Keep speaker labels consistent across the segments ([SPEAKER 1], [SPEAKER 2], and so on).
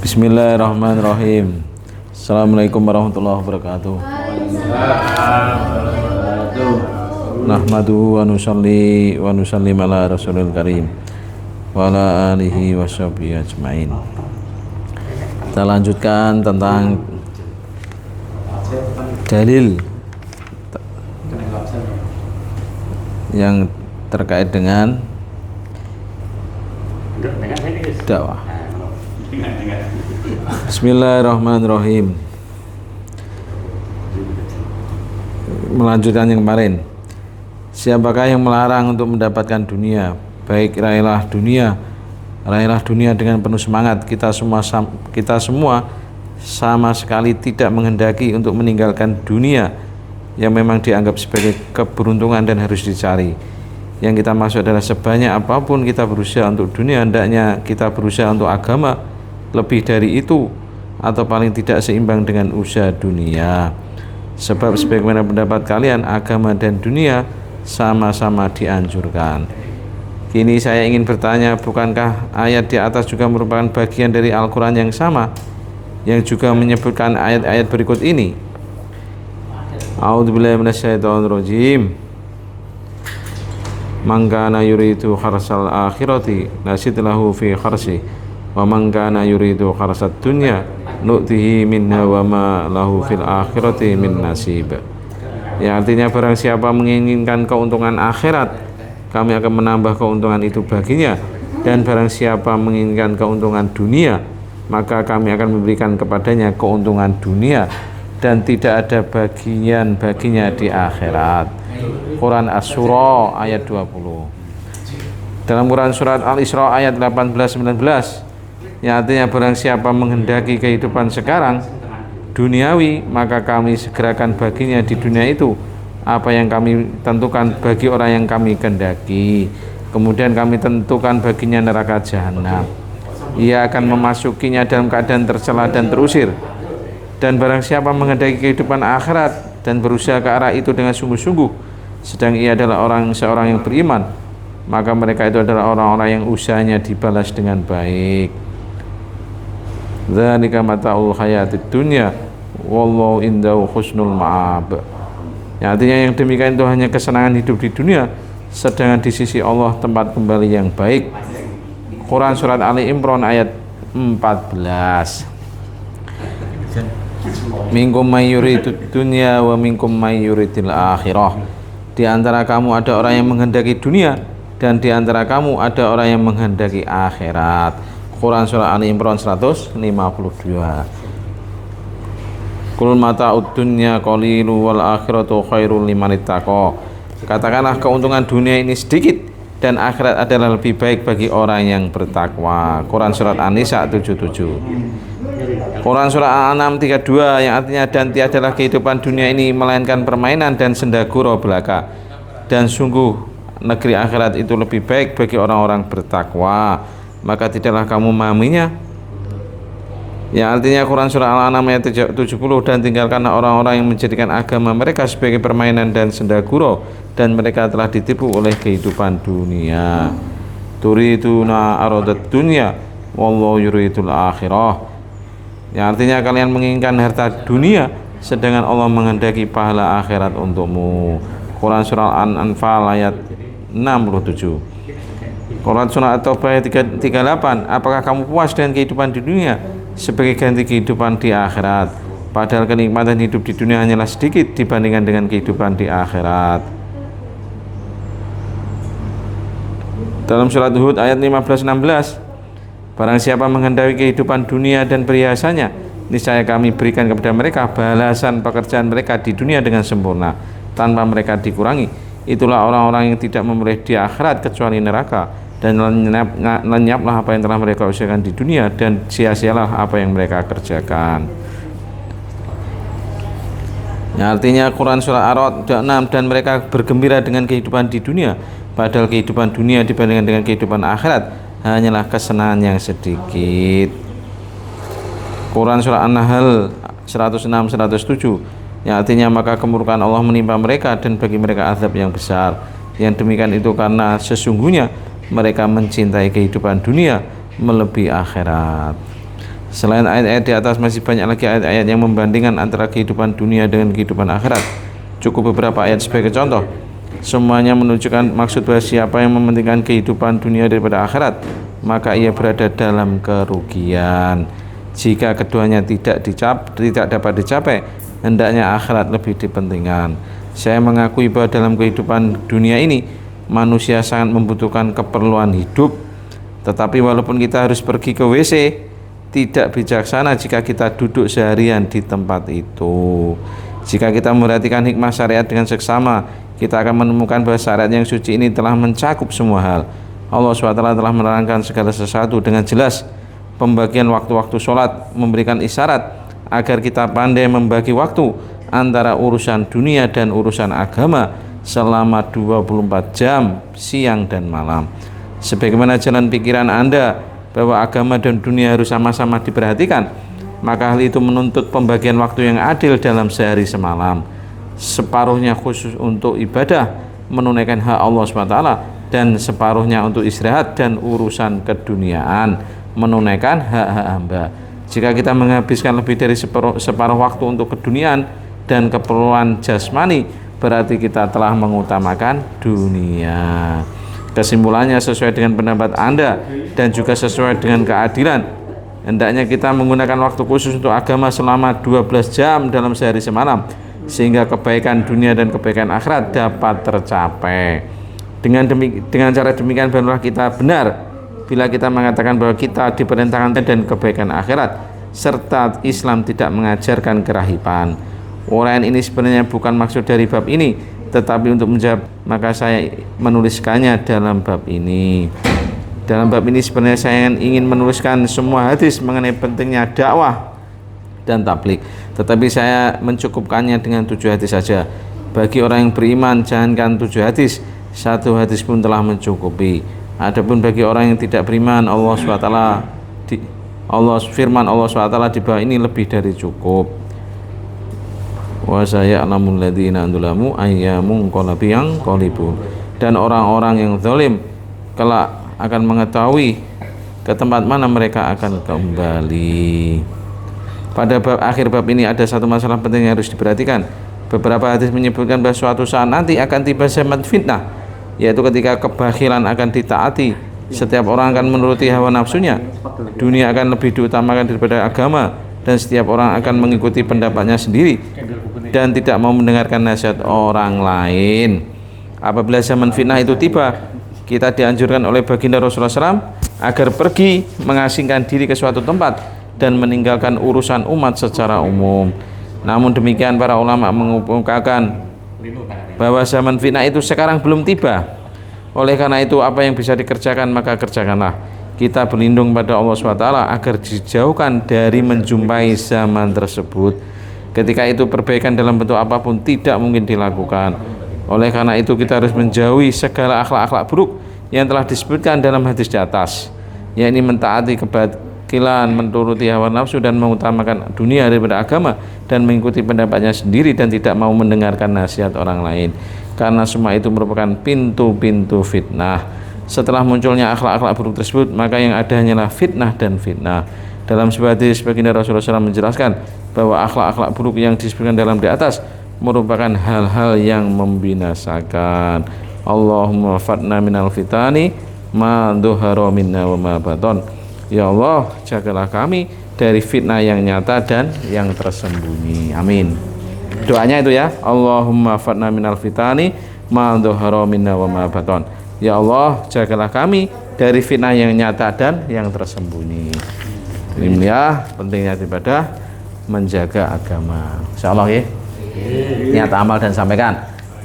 [SPEAKER 1] Bismillahirrahmanirrahim. Assalamualaikum warahmatullahi wabarakatuh. Nahmaduhu wa nusalli wa nusallim ala rasulil karim wa ala alihi wa sahbihi ajmain. Kita lanjutkan tentang dalil yang terkait dengan dakwah. Bismillahirrahmanirrahim. Melanjutkan yang kemarin. Siapakah yang melarang untuk mendapatkan dunia? Baik, raihlah dunia dengan penuh semangat. Kita semua sama sekali tidak menghendaki untuk meninggalkan dunia yang memang dianggap sebagai keberuntungan dan harus dicari. Yang kita maksud adalah sebanyak apapun kita berusaha untuk dunia, hendaknya kita berusaha untuk agama lebih dari itu, atau paling tidak seimbang dengan usaha dunia. Sebab sebagaimana pendapat kalian, agama dan dunia sama-sama dianjurkan. Kini saya ingin bertanya, bukankah ayat di atas juga merupakan bagian dari Al-Quran yang sama, yang juga menyebutkan ayat-ayat berikut ini? A'udzubillahi minasyaitonirrajim. Man kana yuridu kharsal akhirati nasid lahu fi kharsi wa man kana yuridu kharsad dunya nu'tihi minha wa ma lahu fil akhirati min nasib. Ya, artinya barang siapa menginginkan keuntungan akhirat, kami akan menambah keuntungan itu baginya, dan barang siapa menginginkan keuntungan dunia, maka kami akan memberikan kepadanya keuntungan dunia dan tidak ada baginya di akhirat. Quran Asy-Syura ayat 20. Dalam Quran surat Al-Isra ayat 18-19, yang artinya barang siapa menghendaki kehidupan sekarang duniawi, maka kami segerakan baginya di dunia itu apa yang kami tentukan bagi orang yang kami kehendaki. Kemudian kami tentukan baginya neraka jahanam. Ia akan memasukinya dalam keadaan tercela dan terusir. Dan barang siapa menghendaki kehidupan akhirat dan berusaha ke arah itu dengan sungguh-sungguh, sedang ia adalah seorang yang beriman, maka mereka itu adalah orang-orang yang usahanya dibalas dengan baik. Dzalika mata'ul hayatid dunya wallahu indahu husnul ma'ab. Ya, artinya yang demikian itu hanya kesenangan hidup di dunia, sedangkan di sisi Allah tempat kembali yang baik. Quran surat Ali Imran ayat 14. Minkum may yuridud dunya wa minkum may yuridil akhirah. Di antara kamu ada orang yang menghendaki dunia, dan di antara kamu ada orang yang menghendaki akhirat. Quran surah Ali Imran 152. Qul mata'ud dunya qalilu wal akhiratu khairul liman ittaqa. Katakanlah keuntungan dunia ini sedikit dan akhirat adalah lebih baik bagi orang yang bertakwa. Quran surat An-Nisa 77. Quran surah Al-An'am 32, yang artinya dan tiadalah kehidupan dunia ini melainkan permainan dan senda gurau belaka, dan sungguh negeri akhirat itu lebih baik bagi orang-orang bertakwa, maka tidaklah kamu memahaminya. Ya, artinya Quran surah Al-An'am ayat 70, dan tinggalkanlah orang-orang yang menjadikan agama mereka sebagai permainan dan senda gurau, dan mereka telah ditipu oleh kehidupan dunia. Turiduna aradat dunya wallahu yuridul akhirah. Ya, artinya kalian menginginkan harta dunia, sedangkan Allah menghendaki pahala akhirat untukmu. Quran surah An-Anfal ayat 67. Quran surah At-Taubah ayat 38. Apakah kamu puas dengan kehidupan di dunia sebagai ganti kehidupan di akhirat, padahal kenikmatan hidup di dunia hanyalah sedikit dibandingkan dengan kehidupan di akhirat. Dalam surat Hud ayat 15-16, barang siapa menghendaki kehidupan dunia dan perhiasannya, niscaya kami berikan kepada mereka balasan pekerjaan mereka di dunia dengan sempurna, tanpa mereka dikurangi. Itulah orang-orang yang tidak memperoleh di akhirat kecuali neraka, dan lenyaplah apa yang telah mereka usahakan di dunia, dan sia-sialah apa yang mereka kerjakan. Ya, artinya Quran surah Ar-Ra'd 6, dan mereka bergembira dengan kehidupan di dunia, padahal kehidupan dunia dibandingkan dengan kehidupan akhirat hanyalah kesenangan yang sedikit. Quran surah An-Nahl 106-107, yang artinya maka kemurkaan Allah menimpa mereka, dan bagi mereka azab yang besar. Yang demikian itu karena sesungguhnya mereka mencintai kehidupan dunia melebihi akhirat. Selain ayat-ayat di atas masih banyak lagi ayat-ayat yang membandingkan antara kehidupan dunia dengan kehidupan akhirat. Cukup beberapa ayat sebagai contoh. Semuanya menunjukkan maksud bahwa siapa yang mementingkan kehidupan dunia daripada akhirat, maka ia berada dalam kerugian. Jika keduanya tidak dapat dicapai, hendaknya akhirat lebih dipentingkan. Saya mengakui bahwa dalam kehidupan dunia ini manusia sangat membutuhkan keperluan hidup. Tetapi walaupun kita harus pergi ke WC, tidak bijaksana jika kita duduk seharian di tempat itu. Jika kita memperhatikan hikmah syariat dengan seksama, kita akan menemukan bahwa syariat yang suci ini telah mencakup semua hal. Allah SWT telah menerangkan segala sesuatu dengan jelas. Pembagian waktu-waktu sholat memberikan isyarat agar kita pandai membagi waktu antara urusan dunia dan urusan agama selama 24 jam siang dan malam. Sebagaimana jalan pikiran Anda bahwa agama dan dunia harus sama-sama diperhatikan, maka hal itu menuntut pembagian waktu yang adil dalam sehari semalam. Separuhnya khusus untuk ibadah menunaikan hak Allah SWT, dan separuhnya untuk istirahat dan urusan keduniaan menunaikan hak-hak hamba. Jika kita menghabiskan lebih dari separuh waktu untuk keduniaan dan keperluan jasmani, berarti kita telah mengutamakan dunia. Kesimpulannya, sesuai dengan pendapat Anda dan juga sesuai dengan keadilan, hendaknya kita menggunakan waktu khusus untuk agama selama 12 jam dalam sehari semalam, sehingga kebaikan dunia dan kebaikan akhirat dapat tercapai. Dengan cara demikian barulah kita benar bila kita mengatakan bahwa kita diperintahkan dan kebaikan akhirat, serta Islam tidak mengajarkan kerahiban. Uraian ini sebenarnya bukan maksud dari bab ini, tetapi untuk menjawab, maka saya menuliskannya dalam bab ini. Dalam bab ini sebenarnya saya ingin menuliskan semua hadis mengenai pentingnya dakwah dan tablik, tetapi saya mencukupkannya dengan 7 hadis saja. Bagi orang yang beriman, jangankan 7 hadis, 1 hadis pun telah mencukupi. Adapun bagi orang yang tidak beriman, firman Allah SWT di bawah ini lebih dari cukup. Wa saya'lamul ladzina dzalamu ayyamun qalbiyang qalibun. Dan orang-orang yang zalim kelak akan mengetahui ke tempat mana mereka akan kembali. Pada akhir bab ini ada satu masalah penting yang harus diperhatikan. Beberapa hadis menyebutkan bahwa suatu saat nanti akan tiba zaman fitnah, yaitu ketika kebakhilan akan ditaati. Setiap orang akan menuruti hawa nafsunya, dunia akan lebih diutamakan daripada agama, dan setiap orang akan mengikuti pendapatnya sendiri dan tidak mau mendengarkan nasihat orang lain. Apabila zaman fitnah itu tiba, kita dianjurkan oleh baginda Rasulullah SAW agar pergi mengasingkan diri ke suatu tempat dan meninggalkan urusan umat secara umum. Namun demikian, para ulama mengungkapkan bahwa zaman fitnah itu sekarang belum tiba. Oleh karena itu, apa yang bisa dikerjakan maka kerjakanlah. Kita berlindung pada Allah SWT agar dijauhkan dari menjumpai zaman tersebut. Ketika itu perbaikan dalam bentuk apapun tidak mungkin dilakukan. Oleh karena itu kita harus menjauhi segala akhlak-akhlak buruk yang telah disebutkan dalam hadis di atas, yakni mentaati kebakilan, menuruti hawa nafsu, dan mengutamakan dunia daripada agama, dan mengikuti pendapatnya sendiri dan tidak mau mendengarkan nasihat orang lain. Karena semua itu merupakan pintu-pintu fitnah. Setelah munculnya akhlak-akhlak buruk tersebut, maka yang ada hanyalah fitnah dan fitnah. Dalam sebuah hadis, baginda Rasulullah SAW menjelaskan bahwa akhlak-akhlak buruk yang disebutkan dalam di atas merupakan hal-hal yang membinasakan. Allahumma fatna minal fitani ma dhuhara minna wa ma baton. Ya Allah, jagalah kami dari fitnah yang nyata dan yang tersembunyi. Amin. Doanya itu ya, Allahumma fatna minal fitani ma dhuhara minna wa ma baton. Ya Allah, jagalah kami dari fitnah yang nyata dan yang tersembunyi. Ini ya pentingnya ibadah, menjaga agama. Insyaallah ya. Niat amal dan sampaikan.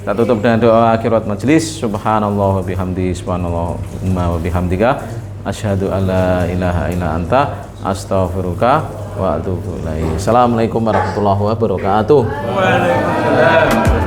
[SPEAKER 1] Kita tutup dengan doa akhirat majelis. Subhanallah wa bihamdi, subhanallahumma wa bihamdika, asyhadu alla ilaha illa anta, astaghfiruka wa atubu ilaik. Assalamualaikum warahmatullahi wabarakatuh. Waalaikumsalam.